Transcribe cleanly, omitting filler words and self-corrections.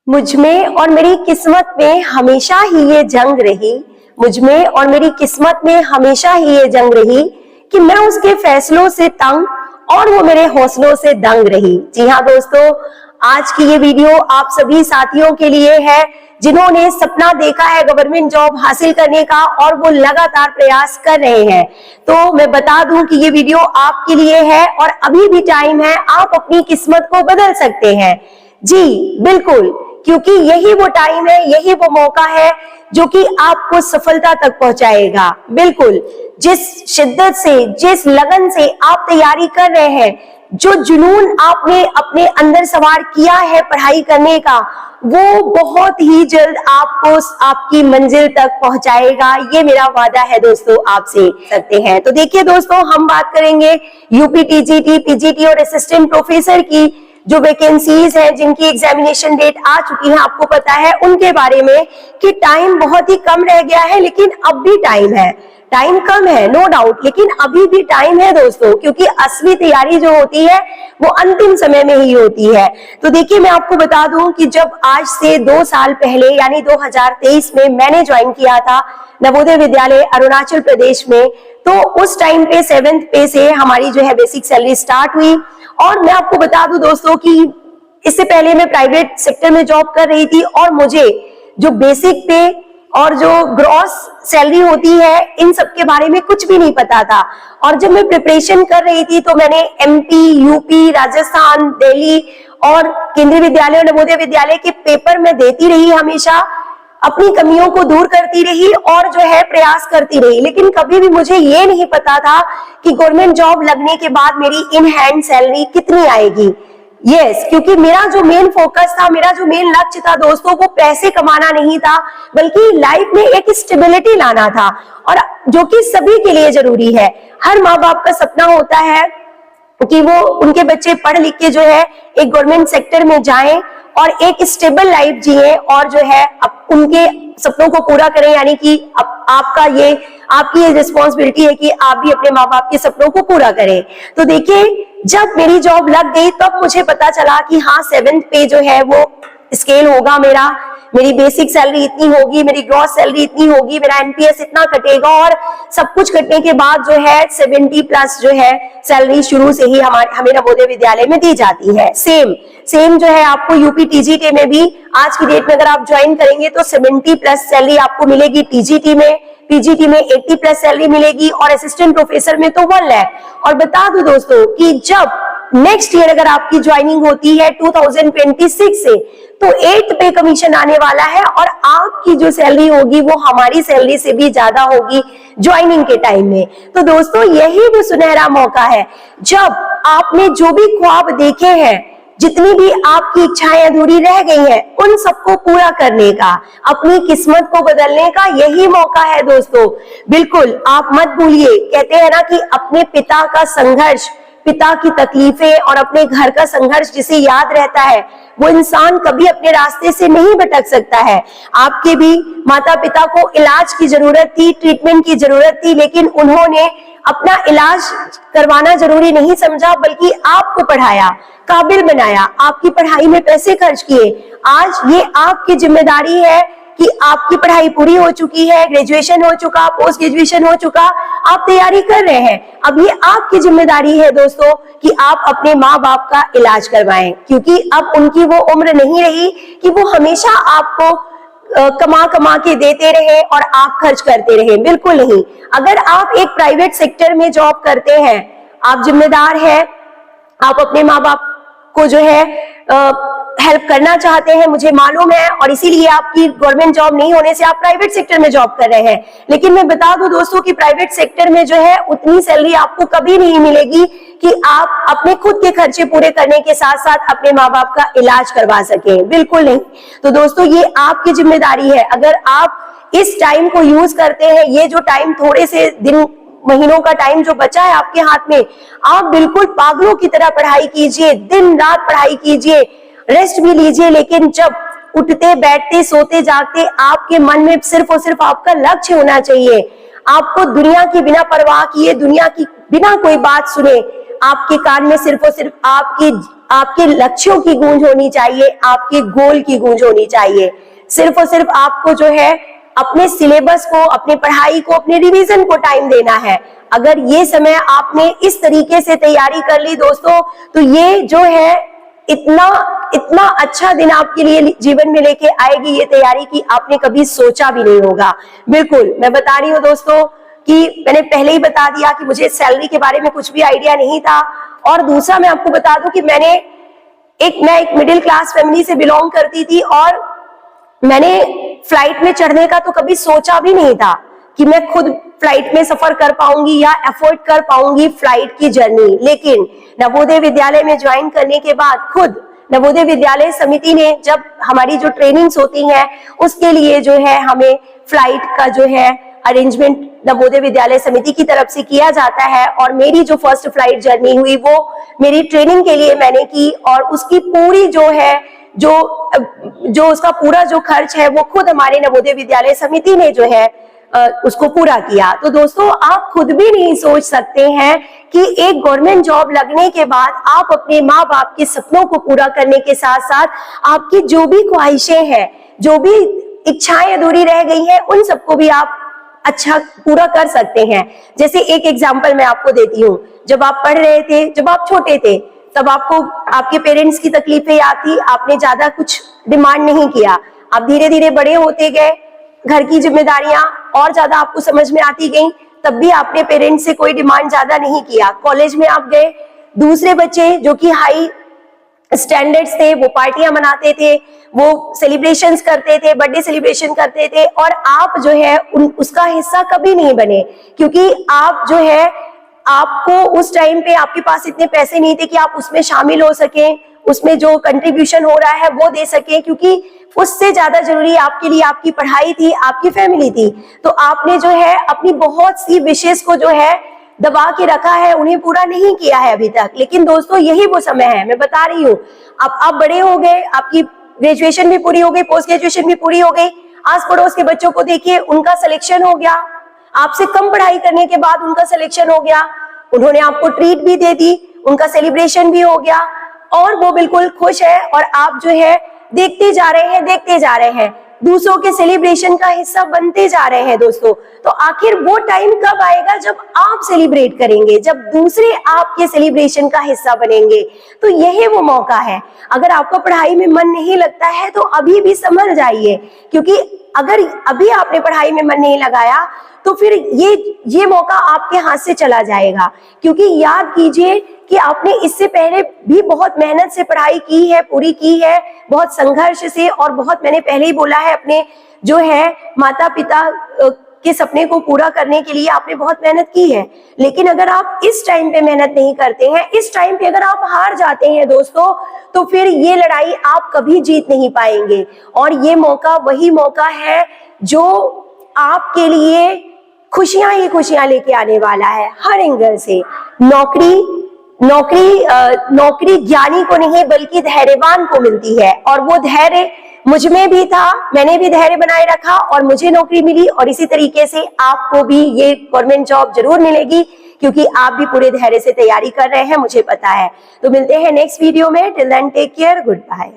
मुझमें और मेरी किस्मत में हमेशा ही ये जंग रही। मुझमें और मेरी किस्मत में हमेशा ही ये जंग रही कि मैं उसके फैसलों से तंग और वो मेरे हौसलों से दंग रही। जी हाँ दोस्तों, आज की ये वीडियो आप सभी साथियों के लिए है जिन्होंने सपना देखा है गवर्नमेंट जॉब हासिल करने का और वो लगातार प्रयास कर रहे हैं। तो मैं बता दूं कि ये वीडियो आपके लिए है और अभी भी टाइम है, आप अपनी किस्मत को बदल सकते हैं। जी बिल्कुल, क्योंकि यही वो टाइम है, यही वो मौका है जो कि आपको सफलता तक पहुंचाएगा। बिल्कुल, जिस शिद्दत से, जिस लगन से आप तैयारी कर रहे हैं, जो जुनून आपने अपने अंदर सवार किया है पढ़ाई करने का, वो बहुत ही जल्द आपको आपकी मंजिल तक पहुंचाएगा। ये मेरा वादा है दोस्तों आपसे। सकते हैं तो देखिए दोस्तों, हम बात करेंगे यूपी टीजीटी, पीजीटी और असिस्टेंट प्रोफेसर की जो वैकेंसीज है, जिनकी एग्जामिनेशन डेट आ चुकी है, आपको पता है उनके बारे में कि टाइम बहुत ही कम रह गया है, लेकिन अब भी टाइम है। टाइम कम है नो डाउट, लेकिन अभी भी टाइम है दोस्तों, क्योंकि असली तैयारी जो होती है वो अंतिम समय में ही होती है। तो देखिए, मैं आपको बता दूं कि जब आज से 2 साल पहले यानी 2023 में मैंने ज्वाइन किया था नवोदय विद्यालय अरुणाचल प्रदेश में, तो उस टाइम पे 7th पे से हमारी जो है बेसिक सैलरी स्टार्ट हुई। और मैं आपको बता दूं दोस्तों कि इससे पहले मैं प्राइवेट सेक्टर में जॉब कर रही थी और मुझे जो बेसिक पे और जो ग्रॉस सैलरी होती है, इन सब के बारे में कुछ भी नहीं पता था। और जब मैं प्रिपरेशन कर रही थी तो मैंने एमपी, यूपी, राजस्थान, दिल्ली और केंद्रीय विद्यालय और नवोदय विद्यालय के पेपर में देती रही, हमेशा अपनी कमियों को दूर करती रही और जो है प्रयास करती रही। लेकिन कभी भी मुझे ये नहीं पता था कि गवर्नमेंट जॉब लगने के बाद मेरी इन हैंड सैलरी कितनी आएगी। यस, क्योंकि मेरा जो मेन फोकस था, मेरा जो मेन लक्ष्य था दोस्तों, वो पैसे कमाना नहीं था, बल्कि लाइफ में एक स्टेबिलिटी लाना था, और जो कि सभी के लिए जरूरी है। हर माँ बाप का सपना होता है कि वो उनके बच्चे पढ़ लिख के जो है एक गवर्नमेंट सेक्टर में जाएं और एक स्टेबल लाइफ जिए और जो है उनके सपनों को पूरा करें। यानी कि आपकी ये रिस्पॉन्सिबिलिटी है कि आप भी अपने माँ बाप के सपनों को पूरा करें। तो देखिए, जब मेरी जॉब लग गई तब मुझे पता चला कि हाँ, 7th पे जो है वो स्केल होगा मेरी बेसिक सैलरी इतनी होगी, मेरी ग्रॉस सैलरी इतनी होगी, मेरा एनपीएस इतना कटेगा, और सब कुछ कटने के बाद जो है 70 प्लस जो है सैलरी शुरू से ही हमें नवोदय विद्यालय में दी जाती है। सेम जो है आपको यूपी टीजीटी में भी आज की डेट में अगर आप ज्वाइन करेंगे तो 70 प्लस सैलरी आपको मिलेगी टीजीटी में, पीजीटी में 80 प्लस सैलरी मिलेगी, और असिस्टेंट प्रोफेसर में तो 1 लाख। और बता दूं दोस्तों कि जब नेक्स्ट ईयर अगर आपकी ज्वाइनिंग होती है 2026 से, तो 8th पे कमीशन आने वाला है और आपकी जो सैलरी होगी वो हमारी सैलरी से भी ज्यादा होगी ज्वाइनिंग के टाइम में। तो दोस्तों, यही वो सुनहरा मौका है जब आपने जो भी ख्वाब देखे हैं, जितनी भी आपकी इच्छाएं अधूरी रह गई हैं, उन सबको पूरा करने का, अपनी किस्मत को बदलने का यही मौका है दोस्तों। बिल्कुल, आप मत भूलिए, कहते हैं ना कि अपने पिता का संघर्ष, पिता की तकलीफें और अपने घर का संघर्ष जिसे याद रहता है, वो इंसान कभी अपने रास्ते से नहीं भटक सकता है। आपके भी माता पिता को इलाज की जरूरत थी, ट्रीटमेंट की जरूरत थी, लेकिन उन्होंने अपना इलाज करवाना जरूरी नहीं समझा, बल्कि आपको पढ़ाया, काबिल बनाया, आपकी पढ़ाई में पैसे खर्च किए। आज ये आपकी जिम्मेदारी है कि आपकी पढ़ाई पूरी हो चुकी है, ग्रेजुएशन हो चुका, पोस्ट ग्रेजुएशन हो चुका, आप तैयारी कर रहे हैं। अब ये आपकी जिम्मेदारी है दोस्तों कि आप अपने माँ बाप का इलाज करवाएं, क्योंकि अब उनकी वो उम्र नहीं रही कि वो हमेशा आपको कमा के देते रहे और आप खर्च करते रहे। बिल्कुल नहीं। अगर आप एक प्राइवेट सेक्टर में जॉब करते हैं, आप जिम्मेदार हैं, आप अपने माँ बाप को जो है हेल्प करना चाहते हैं, मुझे मालूम है, और इसीलिए आपकी गवर्नमेंट जॉब नहीं होने से आप प्राइवेट सेक्टर में जॉब कर रहे हैं। लेकिन मैं बता दूं दोस्तों कि प्राइवेट सेक्टर में जो है उतनी सैलरी आपको कभी नहीं मिलेगी कि आप अपने खुद के खर्चे पूरे करने के साथ साथ अपने माँ बाप का इलाज करवा सकें। बिल्कुल नहीं। तो दोस्तों, ये आपकी जिम्मेदारी है। अगर आप इस टाइम को यूज करते हैं, ये जो टाइम थोड़े से दिन महीनों का टाइम जो बचा है आपके हाथ में, आप बिल्कुल पागलों की तरह पढ़ाई कीजिए, दिन रात पढ़ाई कीजिए, रेस्ट भी लीजिए, लेकिन जब उठते बैठते सोते जागते आपके मन में सिर्फ और सिर्फ आपका लक्ष्य होना चाहिए। आपको दुनिया की बिना परवाह किए, दुनिया की बिना कोई बात सुने, आपके कान में सिर्फ और सिर्फ आपकी आपके लक्ष्यों की गूंज होनी चाहिए, आपके गोल की गूंज होनी चाहिए। सिर्फ और सिर्फ आपको जो है अपने सिलेबस को, अपने पढ़ाई को, अपने रिवीजन को टाइम देना है। अगर ये समय आपने इस तरीके से तैयारी कर ली दोस्तों, तो ये जो है इतना अच्छा दिन आपके लिए जीवन में लेके आएगी ये तैयारी कि आपने कभी सोचा भी नहीं होगा। बिल्कुल, मैं बता रही हूँ दोस्तों कि मैंने पहले ही बता दिया कि मुझे सैलरी के बारे में कुछ भी आइडिया नहीं था। और दूसरा मैं आपको बता दूं कि मैं एक मिडिल क्लास फैमिली से बिलोंग करती थी और मैंने फ्लाइट में चढ़ने का तो कभी सोचा भी नहीं था कि मैं खुद फ्लाइट में सफर कर पाऊंगी या एफोर्ड कर पाऊंगी फ्लाइट की जर्नी। लेकिन नवोदय विद्यालय में ज्वाइन करने के बाद खुद नवोदय विद्यालय समिति ने, जब हमारी जो ट्रेनिंग्स होती हैं उसके लिए जो है हमें फ्लाइट का जो है अरेंजमेंट नवोदय विद्यालय समिति की तरफ से किया जाता है। और मेरी जो फर्स्ट फ्लाइट जर्नी हुई वो मेरी ट्रेनिंग के लिए मैंने की और उसकी पूरी जो है जो उसका पूरा जो खर्च है वो खुद हमारे नवोदय विद्यालय समिति ने जो है उसको पूरा किया। तो दोस्तों आप खुद भी नहीं सोच सकते हैं कि एक गवर्नमेंट जॉब लगने के बाद आप अपने माँ बाप के सपनों को पूरा करने के साथ साथ आपकी जो भी ख्वाहिशें हैं, जो भी इच्छाएं अधूरी रह गई हैं, उन सबको भी आप अच्छा पूरा कर सकते हैं। जैसे एक एग्जांपल मैं आपको देती हूँ, जब आप पढ़ रहे थे, जब आप छोटे थे, तब आपको आपके पेरेंट्स की तकलीफें याद थी, आपने ज्यादा कुछ डिमांड नहीं किया। आप धीरे धीरे बड़े होते गए, घर की जिम्मेदारियां और ज्यादा आपको समझ में आती गई, तब भी आपने पेरेंट्स से कोई डिमांड ज्यादा नहीं किया। कॉलेज में आप गए, दूसरे बच्चे जो कि हाई स्टैंडर्ड्स थे, वो पार्टियां मनाते थे, वो सेलिब्रेशंस करते थे, बर्थडे सेलिब्रेशन करते थे, और आप जो है उसका हिस्सा कभी नहीं बने, क्योंकि आप जो है आपको उस टाइम पे आपके पास इतने पैसे नहीं थे कि आप उसमें शामिल हो सकें, उसमें जो कंट्रीब्यूशन हो रहा है वो दे सकें, क्योंकि उससे ज्यादा जरूरी आपके लिए आपकी पढ़ाई थी, आपकी फैमिली थी। तो आपने जो है अपनी बहुत सी विशेष को जो है दबा के रखा है, उन्हें पूरा नहीं किया है अभी तक। लेकिन दोस्तों यही वो समय है, मैं बता रही हूँ, अब आप बड़े हो गए, आपकी ग्रेजुएशन भी पूरी हो गई, पोस्ट ग्रेजुएशन भी पूरी हो गई, आस पड़ोस के बच्चों को देखिए, उनका सिलेक्शन हो गया, आपसे कम पढ़ाई करने के बाद उनका सिलेक्शन हो गया, उन्होंने आपको ट्रीट भी दे दी, उनका सेलिब्रेशन भी हो गया और वो बिल्कुल खुश है, और आप जो है देखते जा रहे हैं, दूसरों के सेलिब्रेशन का हिस्सा बनते जा रहे हैं दोस्तों। तो आखिर वो टाइम कब आएगा जब आप सेलिब्रेट करेंगे, जब दूसरे आपके सेलिब्रेशन का हिस्सा बनेंगे। तो यही वो मौका है। अगर आपको पढ़ाई में मन नहीं लगता है तो अभी भी संभल जाइए, क्योंकि अगर अभी आपने पढ़ाई में मन नहीं लगाया तो फिर ये मौका आपके हाथ से चला जाएगा। क्योंकि याद कीजिए कि आपने इससे पहले भी बहुत मेहनत से पढ़ाई की है, पूरी की है, बहुत संघर्ष से, और बहुत, मैंने पहले ही बोला है, अपने जो है माता पिता के सपने को पूरा करने के लिए आपने बहुत मेहनत की है। लेकिन अगर आप इस टाइम पे मेहनत नहीं करते हैं, इस टाइम पे अगर आप हार जाते हैं दोस्तों, तो फिर ये लड़ाई आप कभी जीत नहीं पाएंगे। और ये मौका वही मौका है जो आपके लिए खुशियां ही खुशियां लेके आने वाला है हर एंगल से। नौकरी ज्ञानी को नहीं बल्कि धैर्यवान को मिलती है, और वो धैर्य मुझ में भी था, मैंने भी धैर्य बनाए रखा और मुझे नौकरी मिली। और इसी तरीके से आपको भी ये गवर्नमेंट जॉब जरूर मिलेगी, क्योंकि आप भी पूरे धैर्य से तैयारी कर रहे हैं, मुझे पता है। तो मिलते हैं नेक्स्ट वीडियो में। Till then take care, good bye.